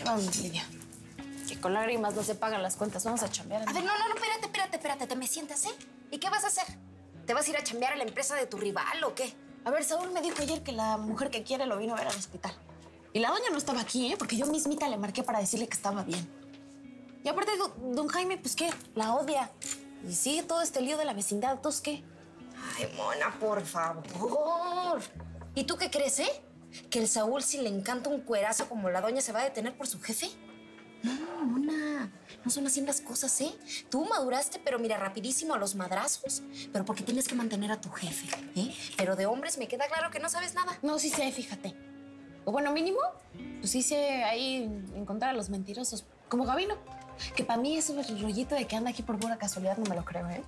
Perdón, Lidia. Que con lágrimas no se pagan las cuentas. Vamos a chambear. A ver, no, espérate. ¿Te me sientas, eh? ¿Y qué vas a hacer? ¿Te vas a ir a chambear a la empresa de tu rival o qué? A ver, Saúl me dijo ayer que la mujer que quiere lo vino a ver al hospital. Y la doña no estaba aquí, ¿eh? Porque yo mismita le marqué para decirle que estaba bien. Y aparte, don Jaime, pues, ¿qué? La odia. Y sigue todo este lío de la vecindad. ¿Entonces qué? Ay, Mona, por favor. ¿Y tú qué crees, eh? ¿Que el Saúl, si le encanta un cuerazo como la doña, se va a detener por su jefe? No, Mona, no son así las cosas, ¿eh? Tú maduraste, pero mira, rapidísimo a los madrazos. Pero porque tienes que mantener a tu jefe, ¿eh? Pero de hombres me queda claro que no sabes nada. No, sí sé, fíjate. O bueno, mínimo, pues sí sé ahí encontrar a los mentirosos. Como Gabino. Que para mí ese rollito de que anda aquí por pura casualidad no me lo creo, ¿eh?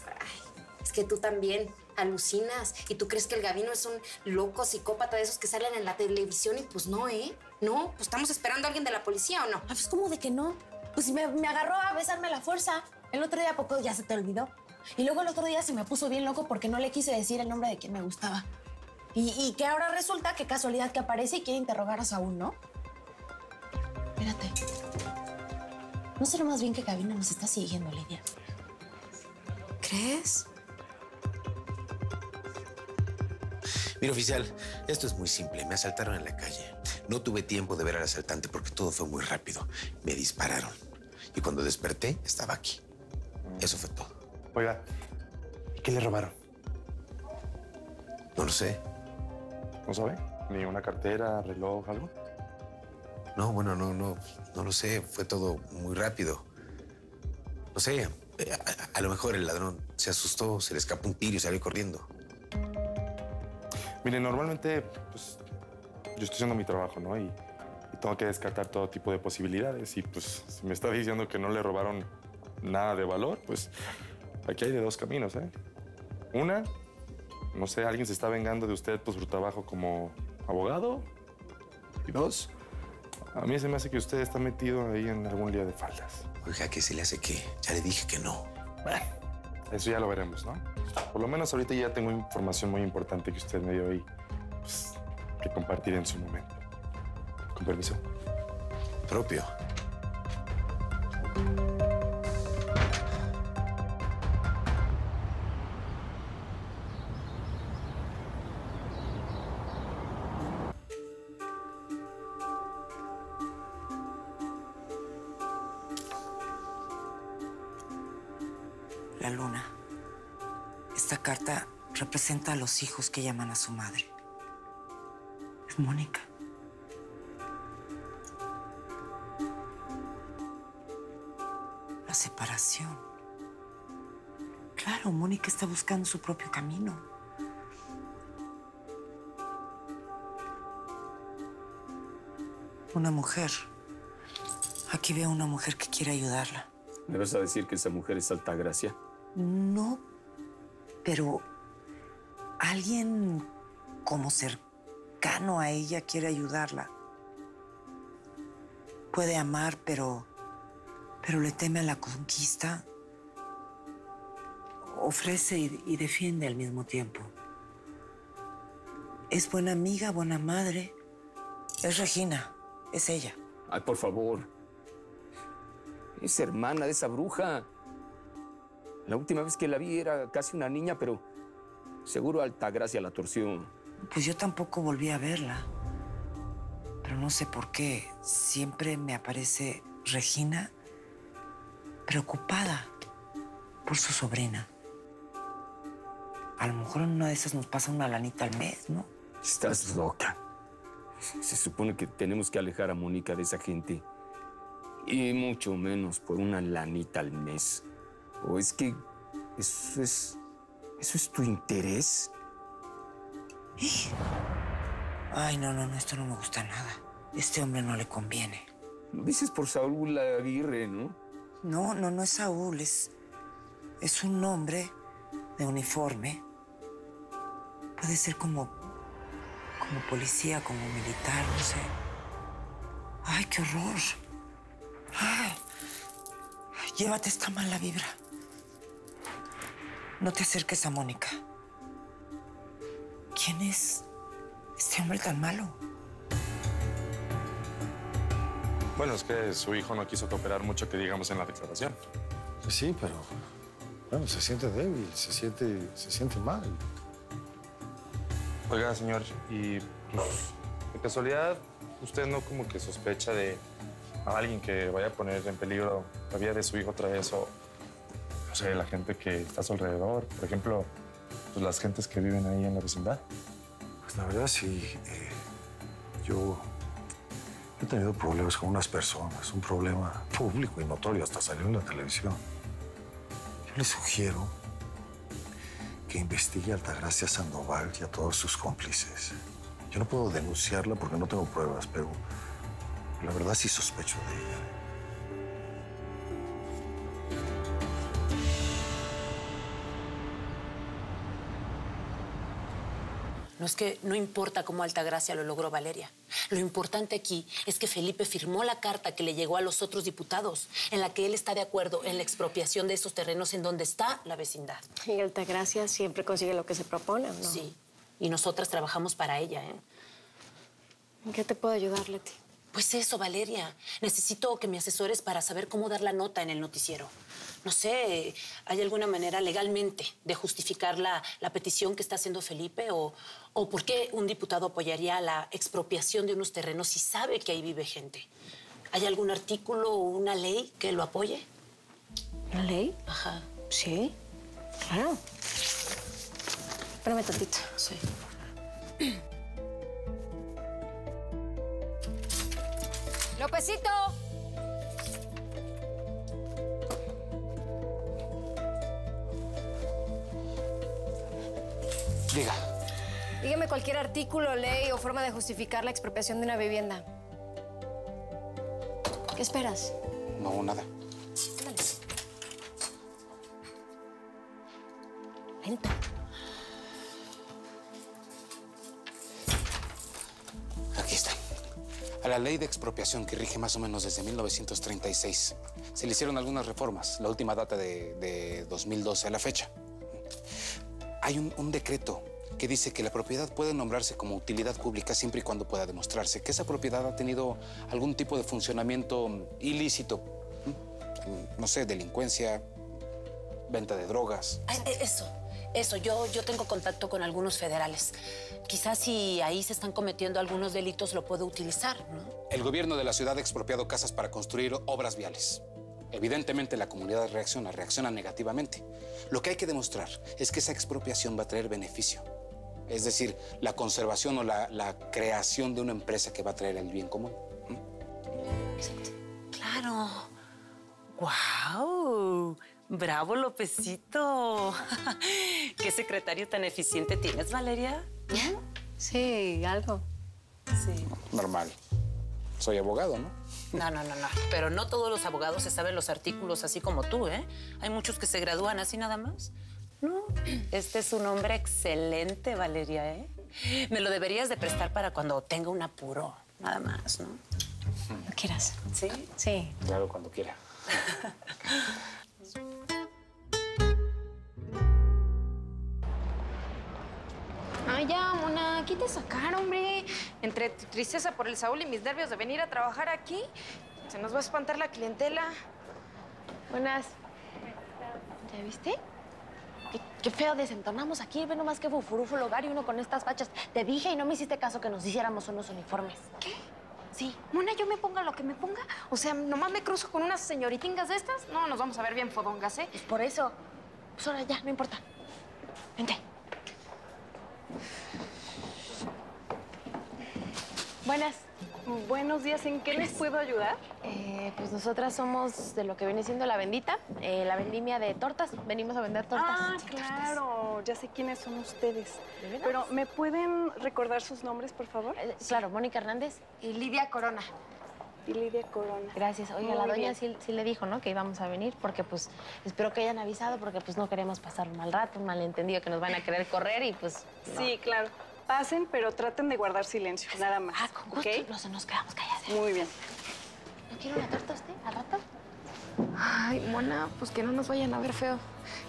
Ay, es que tú también alucinas. Y tú crees que el Gabino es un loco psicópata de esos que salen en la televisión y pues no, ¿eh? No, pues estamos esperando a alguien de la policía, ¿o no? Ah, pues ¿cómo de que no? Pues me agarró a besarme a la fuerza. El otro día, ¿a poco ya se te olvidó? Y luego el otro día se me puso bien loco porque no le quise decir el nombre de quien me gustaba. Y que ahora resulta que casualidad que aparece y quiere interrogar a Saúl, ¿no? Espérate. ¿No será más bien que Gabino nos está siguiendo, Lidia? ¿Crees? Mira, oficial, esto es muy simple. Me asaltaron en la calle. No tuve tiempo de ver al asaltante porque todo fue muy rápido. Me dispararon. Y cuando desperté, estaba aquí. Eso fue todo. Oiga, ¿qué le robaron? No lo sé. ¿No sabe? ¿Ni una cartera, reloj, algo? No, bueno, no lo sé. Fue todo muy rápido. No sé, a lo mejor el ladrón se asustó, se le escapó un tiro y salió corriendo. Mire, normalmente, pues, yo estoy haciendo mi trabajo, ¿no? Y tengo que descartar todo tipo de posibilidades. Y, pues, si me está diciendo que no le robaron nada de valor, pues, aquí hay de dos caminos, ¿eh? Una, no sé, alguien se está vengando de usted por su trabajo como abogado. Y dos, a mí se me hace que usted está metido ahí en algún lío de faldas. Oiga, ¿qué se le hace qué? Ya le dije que no. Bueno, eso ya lo veremos, ¿no? Por lo menos ahorita ya tengo información muy importante que usted me dio ahí, pues, que compartir en su momento. Con permiso. Propio. La luna. Esta carta representa a los hijos que llaman a su madre. Es Mónica. La separación. Claro, Mónica está buscando su propio camino. Una mujer. Aquí veo una mujer que quiere ayudarla. ¿Me vas a decir que esa mujer es Altagracia? No, pero alguien como cercano a ella quiere ayudarla. Puede amar, pero le teme a la conquista. Ofrece y defiende al mismo tiempo. Es buena amiga, buena madre. Es Regina, es ella. Ay, por favor. Es hermana de esa bruja. La última vez que la vi era casi una niña, pero seguro Altagracia la torció. Pues yo tampoco volví a verla. Pero no sé por qué. Siempre me aparece Regina preocupada por su sobrina. A lo mejor en una de esas nos pasa una lanita al mes, ¿no? Estás loca. Se supone que tenemos que alejar a Mónica de esa gente. Y mucho menos por una lanita al mes. ¿O es que eso es tu interés? Ay, no, esto no me gusta nada. Este hombre no le conviene. Lo dices por Saúl Aguirre, ¿no? No es Saúl, es un hombre de uniforme. Puede ser como policía, como militar, no sé. Ay, qué horror. Ay, llévate esta mala vibra. No te acerques a Mónica. ¿Quién es este hombre tan malo? Bueno, es que su hijo no quiso cooperar mucho, que digamos, en la declaración. Sí, pero bueno, se siente débil, se siente mal. Oiga, señor, y pues, de casualidad, ¿usted no como que sospecha de a alguien que vaya a poner en peligro la vida de su hijo otra vez o, no sé, la gente que está a su alrededor? Por ejemplo, pues, las gentes que viven ahí en la vecindad. Pues la verdad sí, yo he tenido problemas con unas personas, un problema público y notorio, hasta salió en la televisión. Yo les sugiero que investigue a Altagracia Sandoval y a todos sus cómplices. Yo no puedo denunciarla porque no tengo pruebas, pero la verdad sí sospecho de ella. No es que no importa cómo Altagracia lo logró, Valeria. Lo importante aquí es que Felipe firmó la carta que le llegó a los otros diputados, en la que él está de acuerdo en la expropiación de esos terrenos en donde está la vecindad. Y Altagracia siempre consigue lo que se propone, ¿no? Sí, y nosotras trabajamos para ella, ¿eh? ¿En qué te puedo ayudar, Leti? Pues eso, Valeria. Necesito que me asesores para saber cómo dar la nota en el noticiero. No sé, ¿hay alguna manera legalmente de justificar la petición que está haciendo Felipe? ¿O por qué un diputado apoyaría la expropiación de unos terrenos si sabe que ahí vive gente? ¿Hay algún artículo o una ley que lo apoye? ¿Una ley? Ajá. Sí, claro. Espérame tantito. Sí. ¡Lópezito! Diga. Dígame cualquier artículo, ley o forma de justificar la expropiación de una vivienda. ¿Qué esperas? No, nada. Ándale. Lento. Aquí está. A la ley de expropiación que rige más o menos desde 1936 se le hicieron algunas reformas. La última data de 2012 a la fecha. Hay un decreto que dice que la propiedad puede nombrarse como utilidad pública siempre y cuando pueda demostrarse que esa propiedad ha tenido algún tipo de funcionamiento ilícito. No sé, delincuencia, venta de drogas. Ay, eso. Yo tengo contacto con algunos federales. Quizás si ahí se están cometiendo algunos delitos lo puedo utilizar, ¿no? El gobierno de la ciudad ha expropiado casas para construir obras viales. Evidentemente la comunidad reacciona negativamente. Lo que hay que demostrar es que esa expropiación va a traer beneficio. Es decir, la conservación o la creación de una empresa que va a traer el bien común. Claro. ¡Guau! ¡Bravo, Lópezito! ¿Qué secretario tan eficiente tienes, Valeria? Sí, algo. Sí. Normal. Soy abogado, ¿no? No. Pero no todos los abogados se saben los artículos así como tú, ¿eh? Hay muchos que se gradúan así nada más. No, este es un hombre excelente, Valeria, ¿eh? Me lo deberías de prestar para cuando tenga un apuro, nada más, ¿no? ¿Lo quieras? ¿Sí? Sí. Claro, cuando quiera. Ay, ya, Mona, quita esa cara, hombre. Entre tu tristeza por el Saúl y mis nervios de venir a trabajar aquí, se nos va a espantar la clientela. Buenas. ¿Ya viste? Qué feo desentonamos aquí. Ve nomás qué fufurufo el hogar y uno con estas fachas. Te dije y no me hiciste caso que nos hiciéramos unos uniformes. ¿Qué? Sí. Mona, yo me ponga lo que me ponga. O sea, nomás me cruzo con unas señoritingas de estas. No, nos vamos a ver bien fodongas, ¿eh? Pues por eso. Pues ahora ya, no importa. Vente. Buenas. Buenos días, ¿en qué les puedo ayudar? Pues nosotras somos de lo que viene siendo La Bendita, la vendimia de tortas. Venimos a vender tortas. Ah, claro, ya sé quiénes son ustedes. ¿De veras? Pero, ¿me pueden recordar sus nombres, por favor? Claro, Mónica Hernández. Y Lidia Corona. Y Lidia Corona. Gracias. Oiga, Muy la doña bien. sí le dijo, ¿no? Que íbamos a venir porque, pues, espero que hayan avisado porque, pues, no queremos pasar un mal rato, un malentendido que nos van a querer correr y, pues, no. Sí, claro. Pasen, pero traten de guardar silencio, nada más. Ah, con gusto. ¿Ok? Nos quedamos calladas. Muy bien. ¿No quiere una torta usted al rato? Ay, Mona, pues que no nos vayan a ver feo.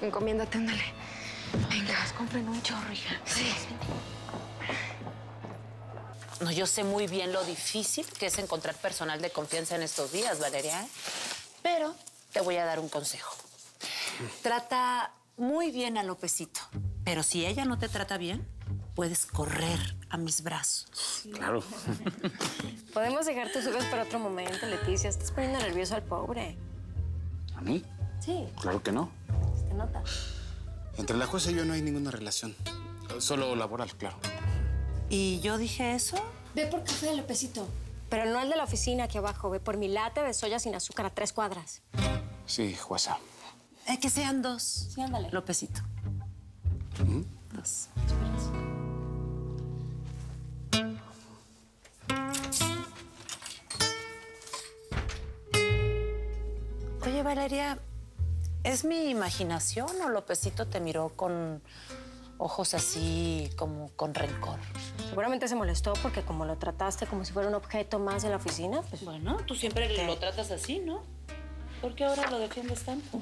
Encomiéndate, ándale. Venga. Nos compren un chorro, hija. Sí. No, yo sé muy bien lo difícil que es encontrar personal de confianza en estos días, Valeria, ¿eh? Pero te voy a dar un consejo. Trata muy bien a Lópezito, pero si ella no te trata bien, puedes correr a mis brazos. Claro. Podemos dejar tus juegos para otro momento, Leticia. Estás poniendo nervioso al pobre. ¿A mí? Sí, Claro que no. se nota. Entre la jueza y yo no hay ninguna relación. Solo laboral, claro. ¿Y yo dije eso? Ve por café de Lópezito. Pero no el de la oficina aquí abajo. Ve por mi latte de soya sin azúcar a 3 cuadras. Sí, jueza. Que sean 2. Sí, ándale. Lópezito. 2. Oye, Valeria, ¿es mi imaginación o Lópezito te miró con ojos así como con rencor? Seguramente se molestó porque como lo trataste como si fuera un objeto más de la oficina, pues... Bueno, tú siempre lo tratas así, ¿no? ¿Por qué ahora lo defiendes tanto?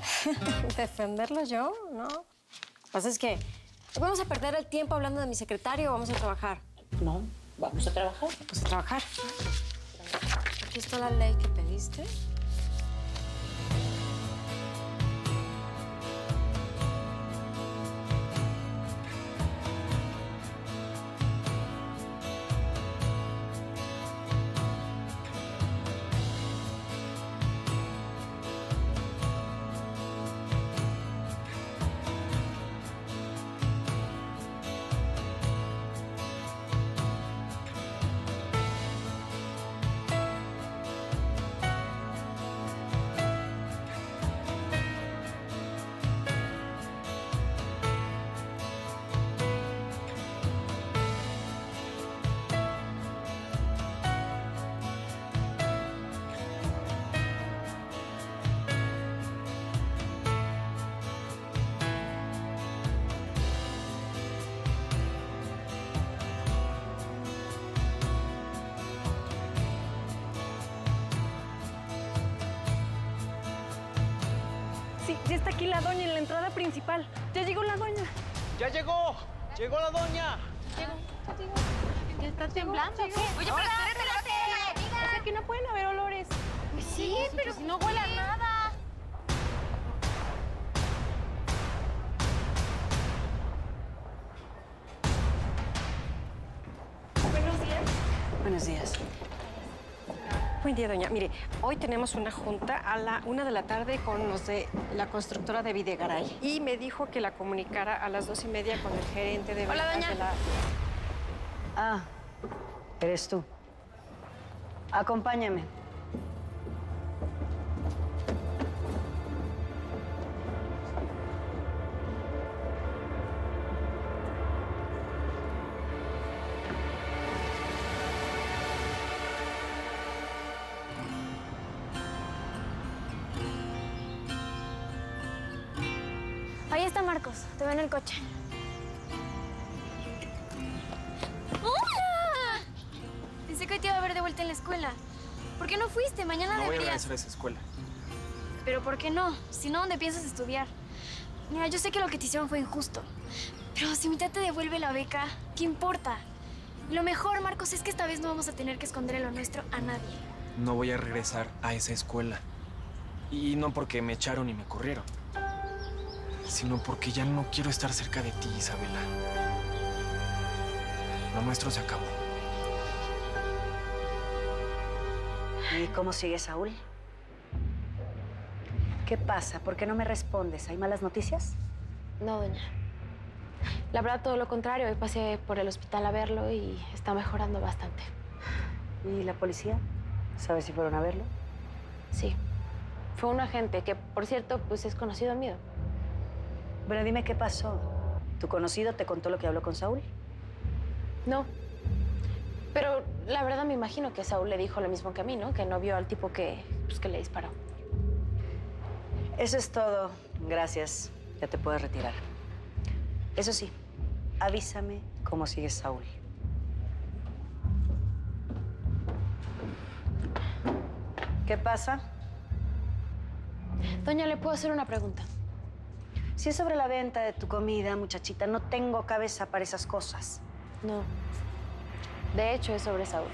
¿Defenderlo yo? No. Lo que pasa es que... ¿Vamos a perder el tiempo hablando de mi secretario o vamos a trabajar? No, vamos a trabajar. Vamos a trabajar. Aquí está la ley que pediste. Sí, ya está aquí la doña en la entrada principal. Ya llegó la doña. ¡Ya llegó! ¡Llegó la doña! Ya está temblando. Oye, pero espérate. O sea, que no pueden haber olores. Pues sí, pero si no huele a nada. Buenos días. Buen día, doña. Mire, hoy tenemos una junta a la 1 de la tarde con los de la constructora de Videgaray. Y me dijo que la comunicara a las 2:30 con el gerente de ventas doña. de la... Ah, eres tú. Acompáñame. Ahí está Marcos, te veo en el coche. ¡Hola! Pensé que hoy te iba a ver de vuelta en la escuela. ¿Por qué no fuiste? Mañana No voy a deberías. regresar a esa escuela. ¿Pero por qué no? Si no, ¿dónde piensas estudiar? Mira, yo sé que lo que te hicieron fue injusto. Pero si mi tía te devuelve la beca, ¿qué importa? Lo mejor, Marcos, es que esta vez no vamos a tener que esconderle lo nuestro a nadie. No voy a regresar a esa escuela. Y no porque me echaron y me corrieron, sino porque ya no quiero estar cerca de ti, Isabela. Lo nuestro se acabó. ¿Y cómo sigue Saúl? ¿Qué pasa? ¿Por qué no me respondes? ¿Hay malas noticias? No, doña. La verdad, todo lo contrario. Hoy pasé por el hospital a verlo y está mejorando bastante. ¿Y la policía? ¿Sabes si fueron a verlo? Sí. Fue un agente que, por cierto, pues es conocido mío. Pero dime qué pasó. ¿Tu conocido te contó lo que habló con Saúl? No. Pero la verdad me imagino que Saúl le dijo lo mismo que a mí, ¿no? Que no vio al tipo que le disparó. Eso es todo. Gracias. Ya te puedes retirar. Eso sí, avísame cómo sigue Saúl. ¿Qué pasa? Doña, ¿le puedo hacer una pregunta? Si es sobre la venta de tu comida, muchachita, no tengo cabeza para esas cosas. No. De hecho, es sobre Saúl.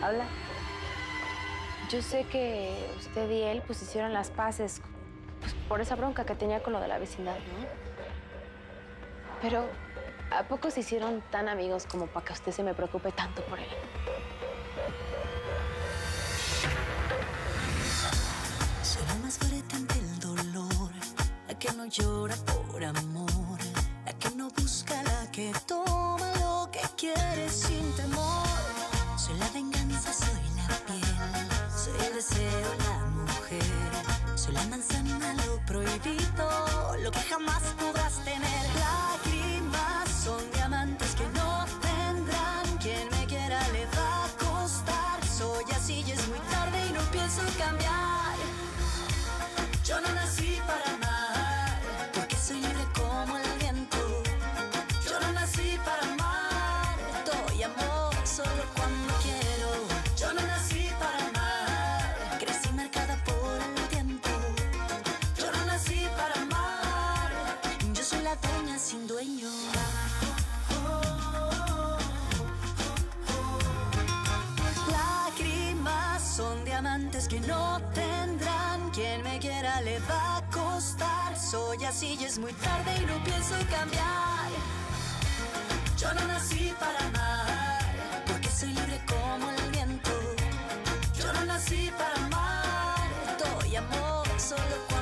Habla. Yo sé que usted y él pues hicieron las paces pues, por esa bronca que tenía con lo de la vecindad, ¿no? Pero, ¿a poco se hicieron tan amigos como para que usted se me preocupe tanto por él? Soy la más fuerte ante el dolor, la que no llora por amor, la que no busca, la que toma lo que quiere sin temor. Soy la venganza, soy la piel, soy el deseo, la mujer, soy la manzana, lo prohibido, lo que jamás podrás tener. Lágrimas son diamantes que no tendrán, quien me quiera le va a costar. Soy así y es muy tarde y no pienso cambiar. Yo no nací para amar, porque soy libre como el viento. Yo no nací para amar, doy amor solo cuando quiero. Yo no nací para amar, crecí marcada por el tiempo. Yo no nací para amar, yo soy la dueña sin dueño. Lágrimas son diamantes que no tendrán, quien me quiera le va a costar. Soy así y es muy tarde y no pienso cambiar. Yo no nací para amar, porque soy libre como el viento. Yo no nací para amar, doy amor solo cuando